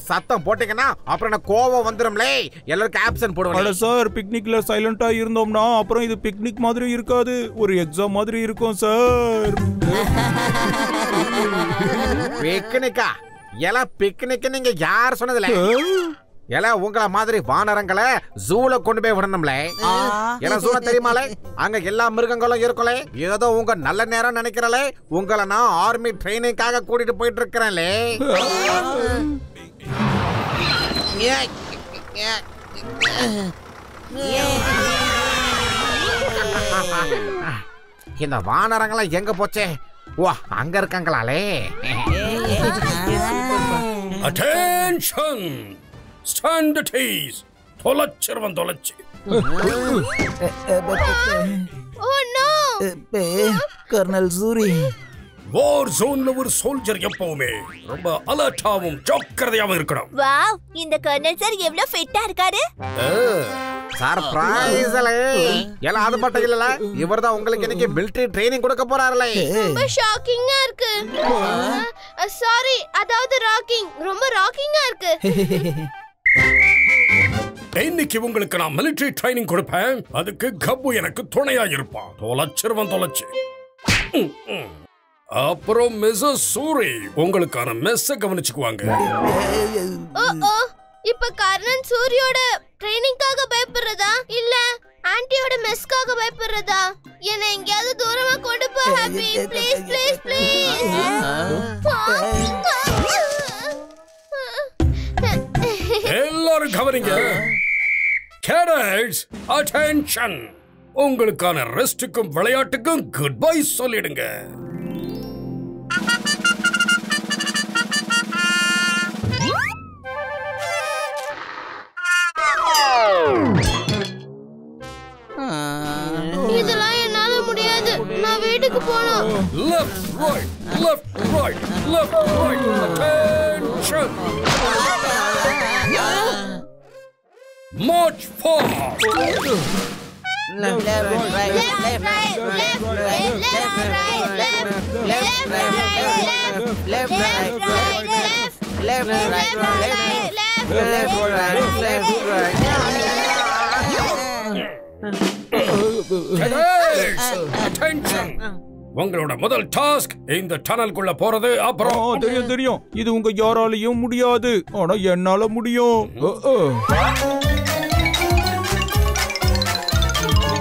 சத்தம் போட்டீங்கன்னா அப்புறம் கோவம் வந்துரும்லே. எல்லாருக்கும் ஆப்சன்ட் போடுவாங்க. சார் பிக்னிக்ல சைலண்டா இருந்தோம்னா அப்புறம் இது பிக்னிக் மாதிரி இருக்காது, ஒரு எக்ஸாம் மாதிரி இருக்கும் சார். பிக்னிக்கா? எல்லாம் பிக்னிக் நீங்க யார் சொன்னதுல? எல்லாம் உங்கள மாதிரி வானரங்களை ஜூல கொண்டு போய் விடணும்ல. எல்லாம் ஜூல தெரியுமாலே? அங்க எல்லா மிருகங்களும் இருக்கும்ல. ஏதோ உங்க நல்ல நேரம் நினைக்கிறலே. உங்களை நான் ஆர்மி ட்ரைனிங்காக கூட்டிட்டு போயிட்டு இருக்கிறேன்லே. இந்த வானரங்களை எங்க போச்சே? வா, அங்க இருக்காங்களாலே. Attention! Stand at ease. தொலைச்சிருவன் தொலைச்சி. Oh no! Colonel Suri, war ஜோன்ல ஒரு சோல்ஜர் எப்பவுமே ரொம்ப அலர்ட்டாவும் ஜாக்கிரதையாவும் இருக்கணும். வாவ், இந்த கர்னல் சார் எவ்வளவு ஃபிட்டா இருக்காரு. சர்ப்ரைஸ்ல எல்லாம் அது மட்டும் இல்லல, இவர்தான் உங்களுக்கு இன்னைக்கு மிலிட்டரி ட்ரைனிங் கொடுக்க போறாருல. ரொம்ப ஷாக்கிங்கா இருக்கு. சாரி, அதாவது ராக்கிங், ரொம்ப ராக்கிங்கா இருக்கு. இன்னைக்கு உங்களுக்கு நான் மிலிட்டரி ட்ரைனிங் கொடுப்பேன். அதுக்கு கப்பு எனக்கு துணையா இருப்பான். தொலைச்சிருவன் தொலைச்சி. அப்புறம் மிஸ்ஸஸ் சூரி உங்களுக்கான மெஸ்ஸ கவனிச்சுக்குவாங்க. இப்ப கர்னல் சூரியோட ட்ரைனிங்காக பயப்படுறதா இல்ல ஆன்ட்டியோட மெஸ்க்காக பயப்படுறதா? என்ன எங்கயாவது தூரமா கொண்டு போ ஹாப்பி, ப்ளீஸ் ப்ளீஸ் ப்ளீஸ். எல்லாரும் கவனிங்க. Cadets attention. உங்களுக்கான ரெஸ்டுக்கும் விளையாட்டுக்கும் குட் பை சொல்லிடுங்க. இதெல்லாம் என்னால முடியாது. நான் வீட்டுக்கு போணும். Left right left right left right attention. March forward. left right left right left right left right left right left attention. உங்களோட முதல் டாஸ்க் இந்த டனலுக்குள்ள போறது. அப்புறம் தெரியும் தெரியும், இது உங்க யாராலையும் முடியாது, ஆனா என்னால முடியும்.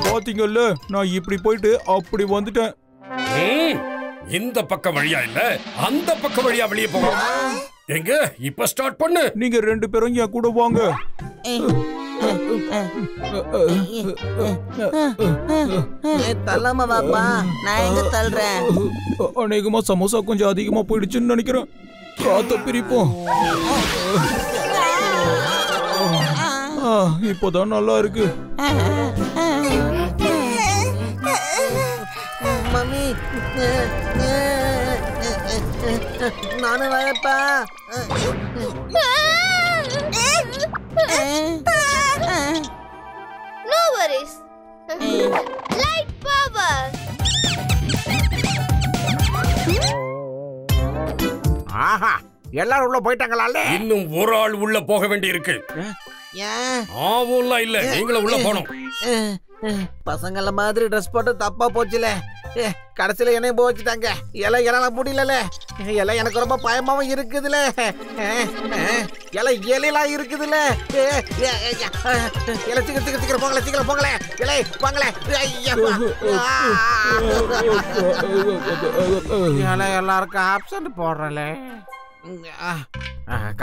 பாத்தீங்கல்ல, நான் இப்படி போயிட்டு அப்படி வந்துட்டேன். இந்த பக்கம் வழியா இல்ல, அந்த பக்கம் வழியா வெளியே போங்க. எங்க இப்ப ஸ்டார்ட் பண்ணு. நீங்க ரெண்டு பேரும் என் கூட வாங்க. தள்ளாம வாப்பா, நான் எங்க தள்ளுறேன். அநேகமா சமோசா கொஞ்சம் அதிகமா போயிடுச்சுன்னு நினைக்கிறேன். காத்த பிரிப்போம். இப்போதான் நல்லா இருக்கு. மம்மி, நானும் வரப்பா. No worries. Light power. ஆஹா, எல்லாரும் உள்ள போயிட்டாங்களாலே. இன்னும் ஒரு ஆள் உள்ள போக வேண்டி இருக்கு. ஆவும்ல இல்ல, நீங்களும் உள்ள போகணும். பசங்கள மாதிரி ட்ரெஸ் போட்டு தப்பா போச்சுல. கடைசியில என்ன போச்சுட்டாங்க. எல்லாம் என்னால முடியல. எல்லாம் எனக்கு ரொம்ப பயமாவும் இருக்குதுல. எல்லாம் எல்லாம் இருக்குதுல. எல்லாம் சீக்கிரம் சீக்கிரம் சீக்கிரம் போங்களே, சீக்கிரம் போங்களே. எலை போங்களே. எல்லாருக்கும் ஆப்சன்ட் போடுறல.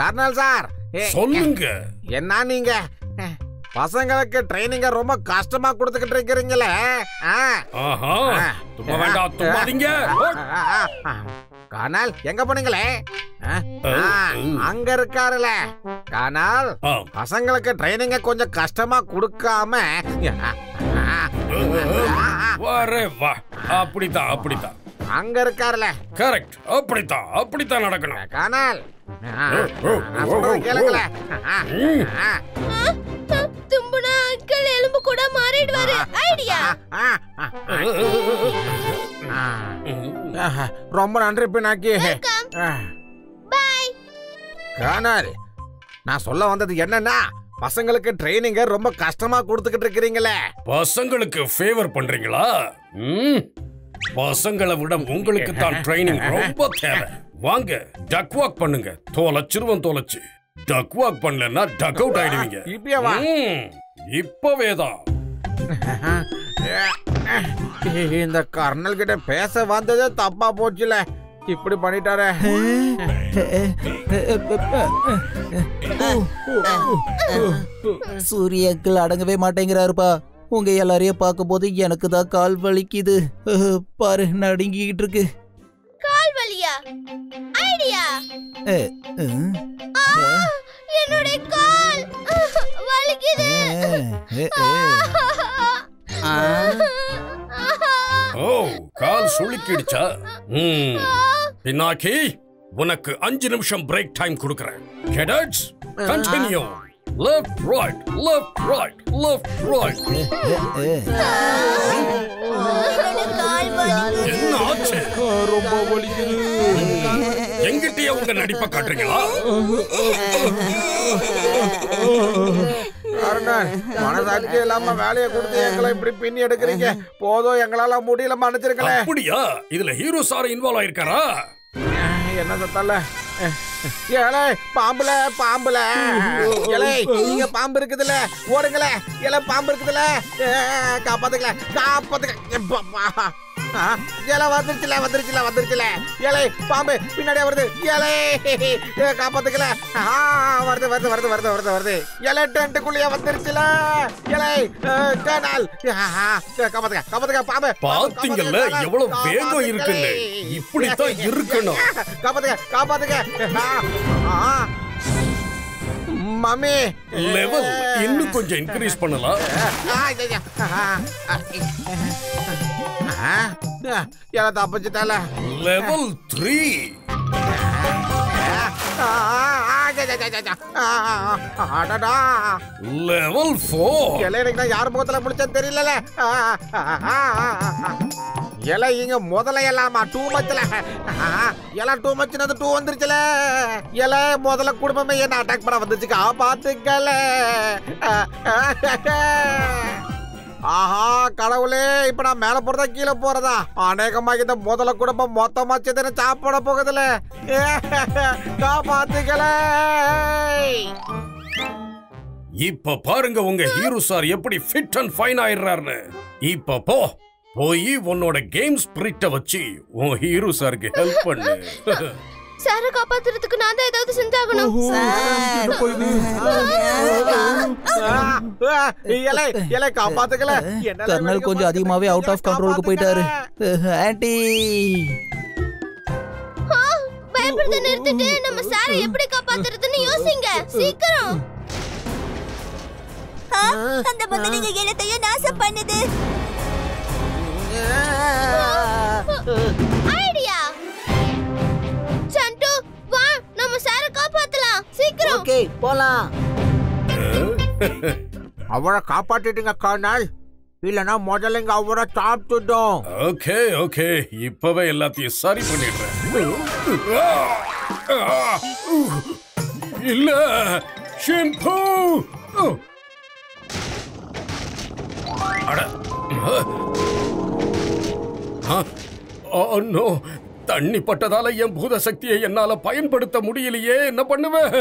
கர்னல் சார் சொல்லுங்க. என்ன நீங்க பசங்களுக்கு ட்ரைனிங்க ரொம்ப கஷ்டமா கொடுத்துக்கிட்டு இருக்கிறீங்களே. கர்னல் எங்க போனீங்களே? அங்க இருக்காருல கர்னல். பசங்களுக்கு ட்ரைனிங்க கொஞ்சம் கஷ்டமா கொடுக்காம. அப்படித்தான் அப்படித்தான் அங்க இருக்காருல. கரெக்ட், அப்படித்தான் அப்படித்தான் நடக்கணும். கர்னல் கேளுங்களே. ஒரு ஐடியா. ரொம்ப நன்றி பினாக்கி. பை. கர்னல், நான் சொல்ல வந்தது என்னன்னா, பசங்களுக்கு ட்ரைனிங்க ரொம்ப கஷ்டமா கொடுத்துக்கிட்டு இருக்கிறீங்களே. பசங்களுக்கு ஃபேவர் பண்றீங்களா? பசங்களை விட உங்களுக்கு தான் ட்ரைனிங் ரொம்ப தேவை. வாங்க டக் வாக் பண்ணுங்க. தொலைச்சு டக் வாக் பண்ணலன்னா டக் அவுட் ஆயிடுவீங்க. இப்பவே தான். இந்த கர்னல் கிட்ட பேச வந்ததே தப்பா போச்சுல. இப்படி பண்ணிட்டாரே. சூரியக்கள் அடங்கவே மாட்டேங்கிறாருப்பா. உங்க எல்லாரையும் பார்க்கும் போது எனக்கு தான் கால் வலிக்குது. பாரு நடுங்கிட்டு இருக்கு. கால் வலியா? ஐடியா. என்னோட கால் வலிக்குது. ஓ, கால் சுளுக்கிடுச்சா? பினாக்கி, உனக்கு 5 நிமிஷம் பிரேக் டைம் கொடுக்கறேன். Cadets, continue. Left right, left right, left right. என்ன ஆச்சு? ரொம்ப வலிக்குது. எங்கிட்டயே உங்க நடிப்பை காட்டுறீங்களா? மனசாட்சி இல்லாம வேலையை கொடுத்து எங்களை இப்படி பின்னி எடுக்கிறீங்க. போதும், எங்களால முடியல, மன்னிச்சிருக்கல. அப்படியா? இதுல ஹீரோ சார் இன்வால்வ் ஆயிருக்காரா? என்ன சத்தல்ல? ஏலே பாம்புல பாம்புல ஏலே, நீங்க பாம்பு இருக்குதுல, ஓடுங்களே. ஏலே பாம்பு இருக்குதுல, காப்பாத்துக்கல காப்பாத்துக்க. ஏலே வந்துருச்சுல. ஏலே பாம்பு பின்னாடியே வருது. ஏலே காப்பாத்துக்கல. வருது. ஏலே டென்ட்டுக்குள்ளேயே வந்துருச்சுல. ஏலே கர்னல் காப்பாத்துக்க பாம்பு. பாத்தீங்கல்ல எவ்வளவு வேகம் இருக்குன்னு. இப்படித்தான் இருக்கணும். காப்பாத்துக்க. மம்மி, லெவல் இன்னும் கொஞ்சம் இன்க்ரீஸ் பண்ணலாம். தப்பிச்சுட்டால. லெவல் 3. லெவல் 4. எனக்கு நான் யார் முகத்துல முடிச்சேன்னு தெரியல. எலை இங்க முதல்ல எல்லாமா டூ மச்ல. எல்லாம் டூ மச்னது 2 வந்துருச்சுல. எலை முதல்ல குடும்பமே என்ன அட்டாக் பண்ண வந்துச்சு. காப்பாத்துக்கல. ஆஹா கடவுளே, இப்ப நான் மேல போறதா கீழே போறதா? அநேகமா இந்த முதல்ல குடும்பம் மொத்தமா சேர்ந்து சாப்பிட போகுதுல. காப்பாத்துக்கல. இப்ப பாருங்க உங்க ஹீரோ சார் எப்படி ஃபிட் அண்ட் ஃபைன் ஆயிடுறாருன்னு. இப்ப போய் உன்னோட கேம் ஸ்பிரிட்ட வச்சு உன் ஹீரோ சாருக்கு ஹெல்ப் பண்ணு. சார காப்பாத்துறதுக்கு நான் தான் ஏதாவது செஞ்சாகணும். காப்பாத்துக்கல. கர்னல் கொஞ்சம் அதிகமாவே அவுட் ஆஃப் கண்ட்ரோலுக்கு போயிட்டாரு. ஆன்ட்டி, பயப்படுறத நிறுத்திட்டு நம்ம சார எப்படி காப்பாத்துறதுன்னு யோசிங்க. சீக்கிரம். அந்த பந்தலிங்க எல்லாத்தையும் நாசம் பண்ணுது. ஐடியா. சந்து, வா நம்ம சார காப்பாத்தலாம். சீக்கிரம். ஓகே போலாம். அவரை காப்பாத்திட்டீங்க கர்னல். இல்லனா முதல்ல இங்க அவரை சாப்பிட்டுட்டோம். ஓகே இப்பவே எல்லாத்தையும் சரி பண்ணிடுறேன். இல்ல ஷிம்பு. அட நோ, தண்ணி பட்டதால என் பூத சக்தியை என்னால பயன்படுத்த முடியலையே. என்ன பண்ணுவேன்?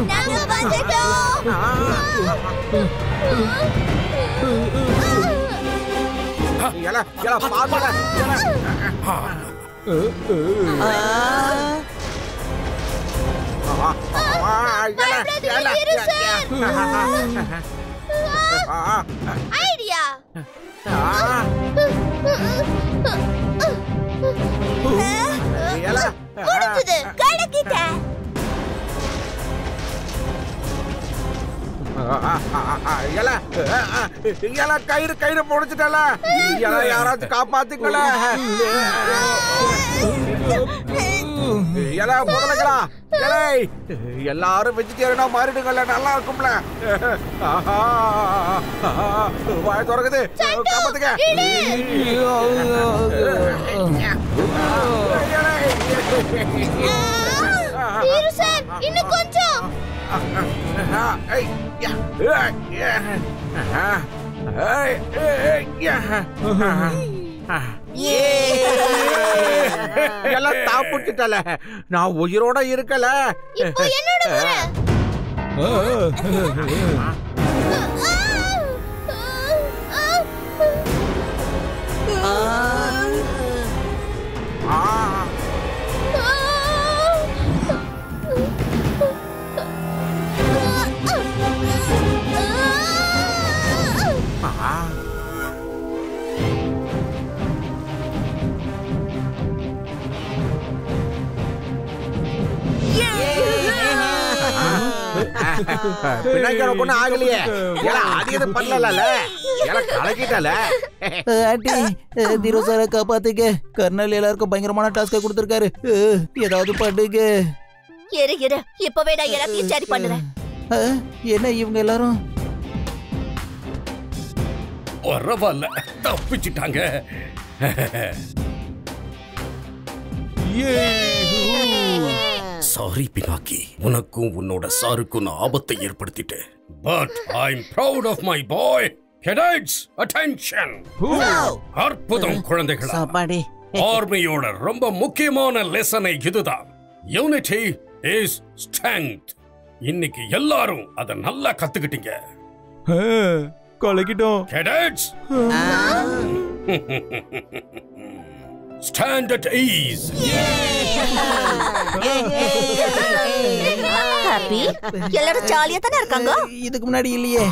நாங்க வந்துட்டோம். பாம்பல. ஐடியா. முடிஞ்சது. கடக்கிட்ட. கயிறு முடிச்சுட்டல. யாராச்சும் காப்பாத்துக்கல. எல்லாம் முதலங்களா எல்லாரும் வெஜிடேரியனா மாறிடுங்கல்ல, நல்லா இருக்கும்ல. வாய திறக்குது, காப்பாத்துங்க. இன்னும் கொஞ்சம். எல்லாம் தாப்பிட்டுட்டல, நான் உயிரோட இருக்கல. இப்போ என்னோட முறை. பின்னாடி ஒண்ணு ஆகலையே, அது பண்ணல, கலக்கிட்டல. ஆண்டி, தீரோ சாரை காப்பாத்துங்க. கர்னல் எல்லாருக்கும் பயங்கரமான டாஸ்க கொடுத்திருக்காரு. ஏதாவது பண்ணுங்க. இரு இப்பவே நான் எல்லாத்தையும் சரி பண்ணுறேன். என்ன இவங்க எல்லாரும்? பரவாயில்ல, தப்பிச்சிட்டாங்க. சாரி பினாக்கி, உனக்கும் உன்னோட சாருக்கும் நான் ஆபத்தை ஏற்படுத்திட்டேன். But I am proud of my boy. Cadets attention. அற்புதம் குழந்தைகளா. ஆர்மியோட ரொம்ப முக்கியமான லெசனை இதுதான். Unity is strength. இன்னைக்கு எல்லாரும் அத நல்லா கத்துக்கிட்டீங்க. கலக்கிட்டோம். Cadets stand at ease. Happy எல்லாரும் ஜாலியா தானே இருக்காங்க. இதுக்கு முன்னாடி இல்லையே.